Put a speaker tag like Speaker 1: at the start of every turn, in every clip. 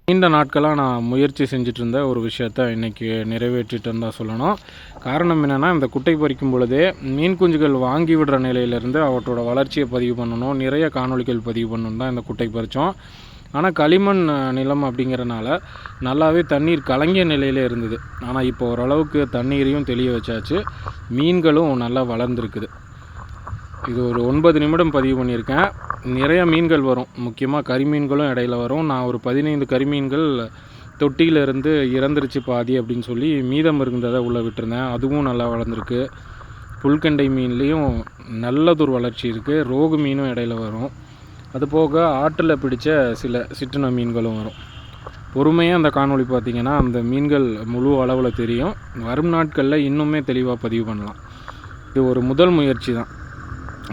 Speaker 1: நீண்ட நாட்களாக நான் முயற்சி செஞ்சுட்டு இருந்த ஒரு விஷயத்த இன்றைக்கி நிறைவேற்றிட்டுன்னு தான் சொல்லணும். காரணம் என்னென்னா, இந்த குட்டை பறிக்கும் பொழுதே மீன் குஞ்சுகள் வாங்கி விடுற நிலையிலேருந்து அவற்றோட வளர்ச்சியை பதிவு பண்ணணும், நிறைய காணொளிகள் பதிவு பண்ணணும் தான் இந்த குட்டை பறித்தோம். ஆனால் களிமண் நிலம் அப்படிங்கிறனால நல்லாவே தண்ணீர் கலங்கிய நிலையிலே இருந்தது. ஆனால் இப்போ ஓரளவுக்கு தண்ணீரையும் தெளிய வச்சாச்சு, மீன்களும் நல்லா வளர்ந்துருக்குது. இது ஒரு 9 நிமிடம் பதிவு பண்ணியிருக்கேன். நிறைய மீன்கள் வரும், முக்கியமாக கரிமீன்களும் இடையில வரும். நான் ஒரு 15 கரிமீன்கள் தொட்டியிலேருந்து இறந்துருச்சு பாதி அப்படின்னு சொல்லி மீதம் இருந்ததை உள்ளே விட்டுருந்தேன். அதுவும் நல்லா வளர்ந்துருக்கு. புல்கெண்டை மீன்லேயும் நல்லதொரு வளர்ச்சி இருக்குது. ரோகு மீனும் இடையில வரும். அதுபோக ஆற்றில் பிடித்த சில சிற்றின மீன்களும் வரும். பொறுமையாக அந்த காணொளி பார்த்திங்கன்னா அந்த மீன்கள் முழு அளவில் தெரியும். வரும் நாட்களில் இன்னுமே தெளிவாக பதிவு பண்ணலாம். இது ஒரு முதல் முயற்சி தான்.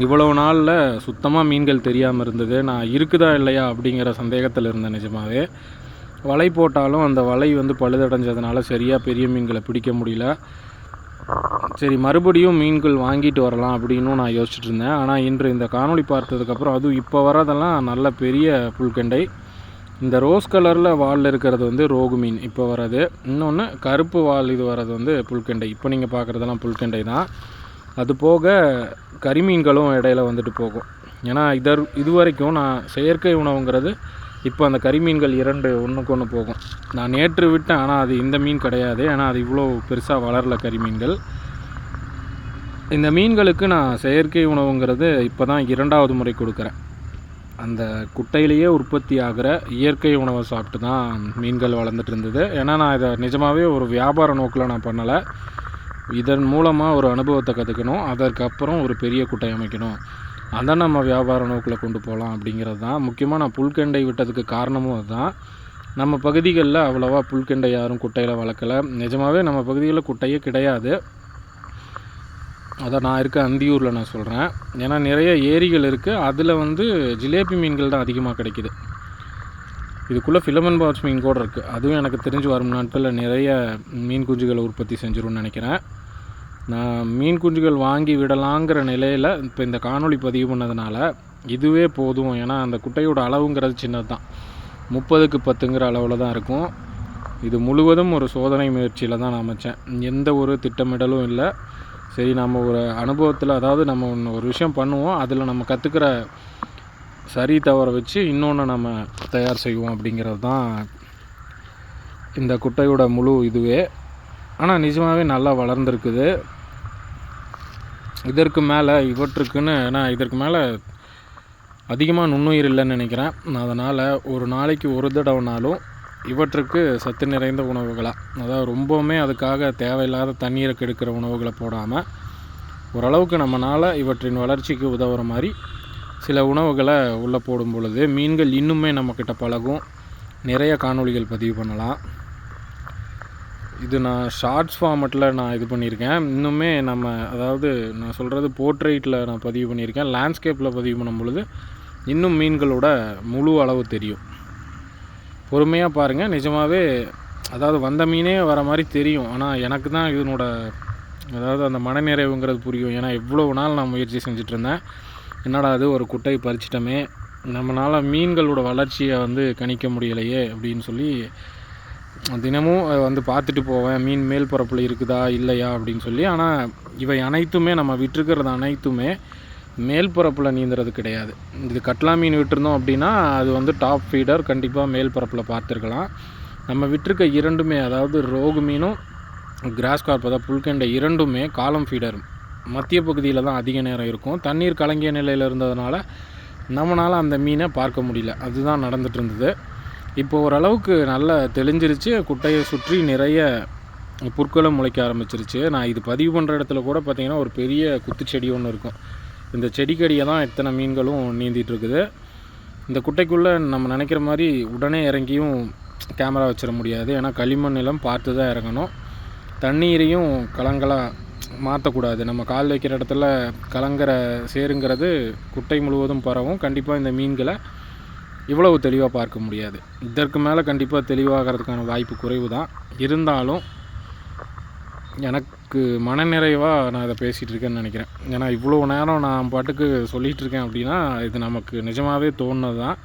Speaker 1: இவ்வளவு நாளில் சுத்தமாக மீன்கள் தெரியாமல் இருந்தது. நான் இருக்குதா இல்லையா அப்படிங்கிற சந்தேகத்தில் இருந்தேன். நிஜமாகவே வலை போட்டாலும் அந்த வலை பழுதடைஞ்சதுனால சரியாக பெரிய மீன்களை பிடிக்க முடியல. சரி, மறுபடியும் மீன்கள் வாங்கிட்டு வரலாம் அப்படின்னு நான் யோசிச்சுட்டு இருந்தேன். ஆனால் இன்று இந்த காணொளி பார்த்ததுக்கப்புறம் அதுவும் இப்போ வரதெல்லாம் நல்ல பெரிய புல்கெண்டை. இந்த ரோஸ் கலரில் வால் இருக்கிறது ரோகு மீன் இப்போ வர்றது. இன்னொன்று கருப்பு வால் இது வர்றது புல்கெண்டை. இப்போ நீங்கள் பார்க்குறதெல்லாம் புல்கெண்டை தான். அது போக கரிமீன்களும் இடையில போகும். ஏன்னா இது வரைக்கும் நான் செயற்கை உணவுங்கிறது இப்போ அந்த கரிமீன்கள் 2 ஒன்றுக்கு ஒன்று போகும். நான் நேற்று விட்டேன், ஆனால் அது இந்த மீன் கிடையாது. ஏன்னா அது இவ்வளோ பெருசாக வளரல கரிமீன்கள். இந்த மீன்களுக்கு நான் செயற்கை உணவுங்கிறது இப்போ தான் 2வது முறை கொடுக்குறேன். அந்த குட்டையிலேயே உற்பத்தி ஆகிற இயற்கை உணவை சாப்பிட்டு தான் மீன்கள் வளர்ந்துட்டு இருந்தது. ஏன்னா நான் இதை நிஜமாகவே ஒரு வியாபார நோக்கில் நான் பண்ணலை. இதன் மூலமாக ஒரு அனுபவத்தை கற்றுக்கணும், அதற்கப்புறம் ஒரு பெரிய குட்டை அமைக்கணும், அதை நம்ம வியாபார நோக்கில் கொண்டு போகலாம் அப்படிங்கிறது தான். முக்கியமாக நான் புல்கெண்டை விட்டதுக்கு காரணமும் அதுதான். நம்ம பகுதிகளில் அவ்வளோவா புல்கெண்டை யாரும் குட்டையில் வளர்க்கலை. நிஜமாகவே நம்ம பகுதிகளில் குட்டையே கிடையாது. அதை நான் இருக்க அந்தியூரில் நான் சொல்கிறேன். ஏன்னா நிறைய ஏரிகள் இருக்குது. அதில் ஜிலேபி மீன்கள் தான் அதிகமாக கிடைக்கிது. இதுக்குள்ளே ஃபிலமன் பாட்ஸ் மீன் கூட இருக்குது. அதுவும் எனக்கு தெரிஞ்சு வரும் நாட்களில் நிறைய மீன் குஞ்சுகளை உற்பத்தி செஞ்சிரும்னு நினைக்கிறேன். நான் மீன் குஞ்சுகள் வாங்கி விடலாங்கிற நிலையில் இப்போ இந்த காணொளி பதிவு பண்ணதுனால இதுவே போதும். ஏன்னா அந்த குட்டையோட அளவுங்கிறது சின்னது தான், 30க்கு 10ங்கிற அளவில் தான் இருக்கும். இது முழுவதும் ஒரு சோதனை முயற்சியில் தான் நான் அமைச்சேன். எந்த ஒரு திட்டமிடலும் இல்லை. சரி, நம்ம ஒரு அனுபவத்தில், அதாவது நம்ம ஒரு விஷயம் பண்ணுவோம், அதில் நம்ம கற்றுக்கிற சரி தவறை வச்சு இன்னொன்று நம்ம தயார் செய்வோம் அப்படிங்கிறது தான் இந்த குட்டையோட முழு இதுவே. ஆனால் நிஜமாகவே நல்லா வளர்ந்துருக்குது. இதற்கு மேலே இவற்றுக்குன்னு நான் இதற்கு மேலே அதிகமாக நுண்ணுயிர் இல்லைன்னு நினைக்கிறேன். அதனால் ஒரு நாளைக்கு ஒரு தடவைனாலும் இவற்றுக்கு சத்து நிறைந்த உணவுகளாக, அதாவது ரொம்பவுமே அதுக்காக தேவையில்லாத தண்ணீரை கெடுக்கிற உணவுகளை போடாமல் ஓரளவுக்கு நம்மளால் இவற்றின் வளர்ச்சிக்கு உதவுற மாதிரி சில உணவுகளை உள்ளே போடும் பொழுது மீன்கள் இன்னுமே நம்மக்கிட்ட பழகும். நிறைய காணொளிகள் பதிவு பண்ணலாம். இது நான் ஷார்ட்ஸ் ஃபார்மெட்டில் நான் இது பண்ணியிருக்கேன். இன்னுமே அதாவது நான் சொல்கிறது போர்ட்ரைட்டில் நான் பதிவு பண்ணியிருக்கேன். லேண்ட்ஸ்கேப்பில் பதிவு பண்ணும் பொழுது இன்னும் மீன்களோட முழு அளவு தெரியும். பொறுமையாக பாருங்கள். நிஜமாகவே அதாவது வந்த மீனே வர மாதிரி தெரியும். ஆனால் எனக்கு தான் இதனோட அதாவது அந்த மனநிறைவுங்கிறது புரியும். ஏன்னா இவ்வளோ நாள் நான் முயற்சி செஞ்சிட்ருந்தேன். என்னடா அது ஒரு குட்டை பறிச்சிட்டோமே, நம்மளால் மீன்களோட வளர்ச்சியை கணிக்க முடியலையே அப்படின்னு சொல்லி தினமும் பார்த்துட்டு போவேன், மீன் மேல் பரப்பில் இருக்குதா இல்லையா அப்படின்னு சொல்லி. ஆனால் இவை அனைத்துமே நம்ம விட்டுருக்கிறது அனைத்துமே மேல் பரப்பில் நீந்துறது கிடையாது. இது கட்லா மீன் விட்டுருந்தோம் அப்படின்னா அது டாப் ஃபீடர், கண்டிப்பாக மேல் பரப்பில் பார்த்துருக்கலாம். நம்ம விட்டுருக்க 2மே, அதாவது ரோகு மீனும் கிராஸ் கார்ப், அதாவது புல்கெண்டை 2மே காலம் ஃபீடர் மத்திய பகுதியில் தான் அதிக நேரம் இருக்கும். தண்ணீர் கலங்கிய நிலையில் இருந்ததுனால நம்மளால் அந்த மீனை பார்க்க முடியல. அதுதான் நடந்துகிட்டு இருந்தது. இப்போ ஓரளவுக்கு நல்லா தெளிஞ்சிருச்சு. குட்டையை சுற்றி நிறைய புற்களும் முளைக்க ஆரம்பிச்சிருச்சு. நான் இது பதிவு பண்ணுற இடத்துல கூட பார்த்திங்கன்னா ஒரு பெரிய குத்துச்செடி ஒன்று இருக்கும். இந்த செடிக்கடியை தான் இத்தனை மீன்களும் நீந்திட்டு இருக்குது. இந்த குட்டைக்குள்ளே நம்ம நினைக்கிற மாதிரி உடனே இறங்கியும் கேமரா வச்சிட முடியாது. ஏன்னா களிமண் நிலம் பார்த்து தான் இறங்கணும். தண்ணீரையும் கலங்களாக மாற்றக்கூடாது. நம்ம கால் வைக்கிற இடத்துல கலங்கிற சேருங்கிறது குட்டை முழுவதும் பரவும். கண்டிப்பாக இந்த மீன்களை இவ்வளவு தெளிவாக பார்க்க முடியாது. இதற்கு மேலே கண்டிப்பாக தெளிவாகிறதுக்கான வாய்ப்பு குறைவு தான். இருந்தாலும் எனக்கு மனநிறைவாக நான் இதை பேசிகிட்டு இருக்கேன்னு நினைக்கிறேன். ஏன்னா இவ்வளோ நேரம் நான் பாட்டுக்கு சொல்லிகிட்டு இருக்கேன் அப்படின்னா இது நமக்கு நிஜமாகவே தோணுது தான்.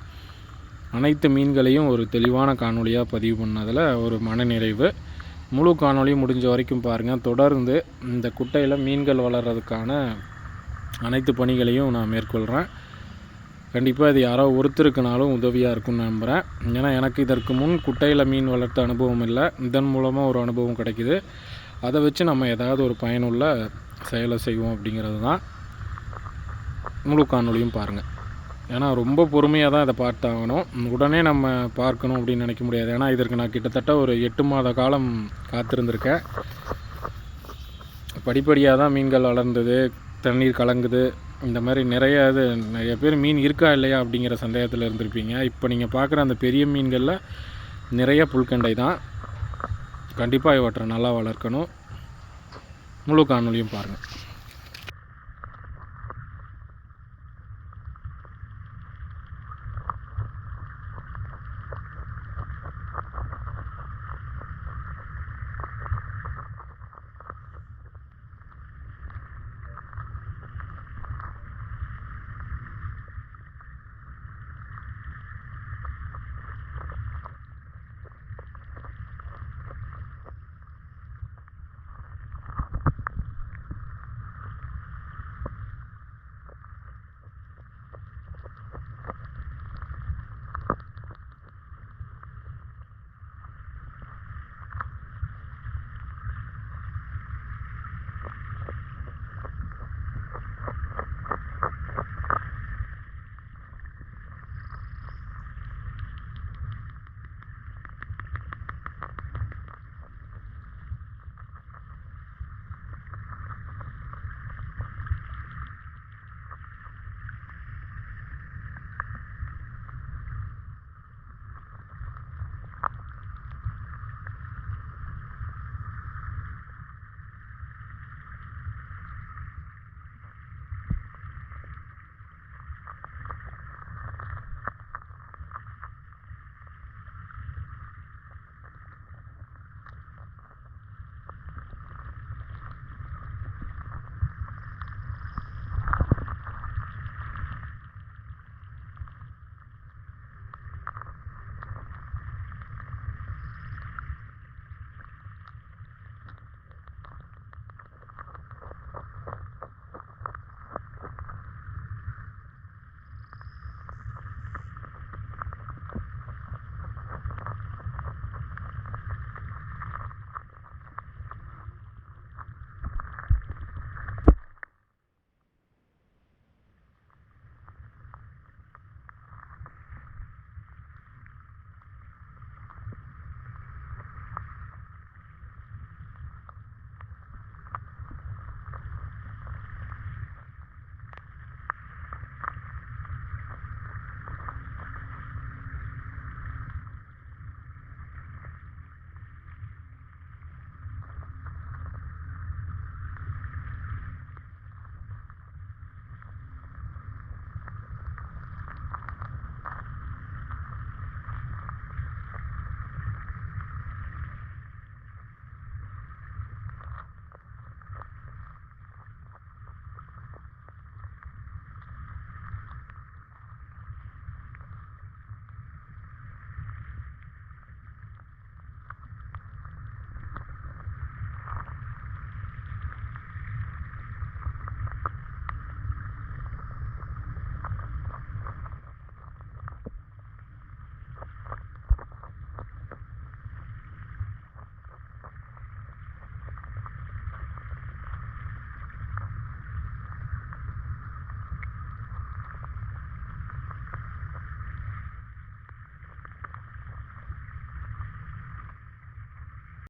Speaker 1: அனைத்து மீன்களையும் ஒரு தெளிவான காணொலியாக பதிவு பண்ணதில் ஒரு மனநிறைவு. முழு காணொலியும் முடிஞ்ச வரைக்கும் பாருங்கள். தொடர்ந்து இந்த குட்டையில் மீன்கள் வளர்கிறதுக்கான அனைத்து பணிகளையும் நான் மேற்கொள்கிறேன். கண்டிப்பாக இது யாரோ ஒருத்தருக்குனாலும் உதவியாக இருக்கும்னு நம்புகிறேன். ஏன்னா எனக்கு இதற்கு முன் குட்டையில் மீன் வளர்த்த அனுபவம் இல்லை. இதன் மூலமாக ஒரு அனுபவம் கிடைக்கிது. அதை வச்சு நம்ம ஏதாவது ஒரு பயனுள்ள செயலை செய்வோம் அப்படிங்கிறது தான். முழு காணொலியும் பாருங்கள். ஏன்னா ரொம்ப பொறுமையாக தான் இதை பார்த்தாகணும். உடனே நம்ம பார்க்கணும் அப்படின்னு நினைக்க முடியாது. ஏன்னா இதற்கு நான் கிட்டத்தட்ட ஒரு 8 மாத காலம் காத்திருந்திருக்கேன். படிப்படியாக தான் மீன்கள் வளர்ந்தது, தண்ணீர் கலங்குது. இந்த மாதிரி நிறைய பேர் மீன் இருக்கா இல்லையா அப்படிங்கிற சந்தேகத்தில் இருந்திருப்பீங்க. இப்போ நீங்கள் பார்க்குற அந்த பெரிய மீன்களில் நிறைய புல்கண்டை தான். கண்டிப்பாக இவற்றை நல்லா வளர்க்கணும். முழு காணொலியும் பாருங்கள்.